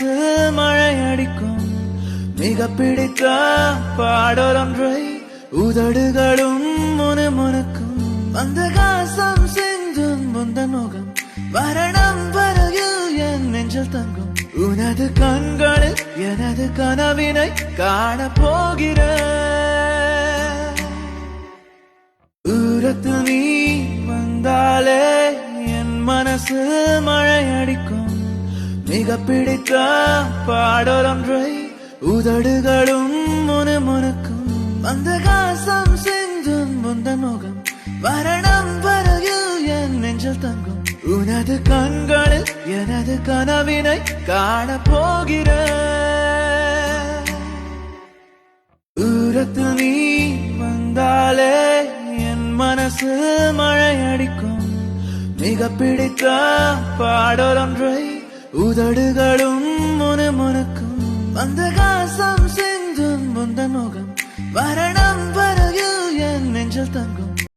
மனசு மழை அடிக்கும் மிக பிடித்த பாடலொன்றை உதடுகளும் முணுமுணுக்கும் மந்தகாசம் சிந்தும் முந்தன் முகம் மரணம் வரையில் என் நெஞ்சில் தங்கும் உனது கண்களில் எனது கனவினை காண போகிறேன் தூரத்தில் நீ வந்தாலே என் மனசு மழை அடிக்கும் மிக பிடித்த பாடலொன்றை உதடுகளும் முணுமுணுக்கும் மந்தகாசம் சிந்தும் முந்தன் முகம் மரணம் வரையில் என் நெஞ்சில் தங்கும் உனது கண்களில் எனது கனவினை காண போகிறேன் தூரத்தில் நீ வந்தாலே என் மனசு மழை அடிக்கும் மிக பிடித்த பாடலொன்றை உதடுகளும் முணுமுணுக்கும் மந்தகாசம் சிந்தும் முந்தன் முகம் மரணம்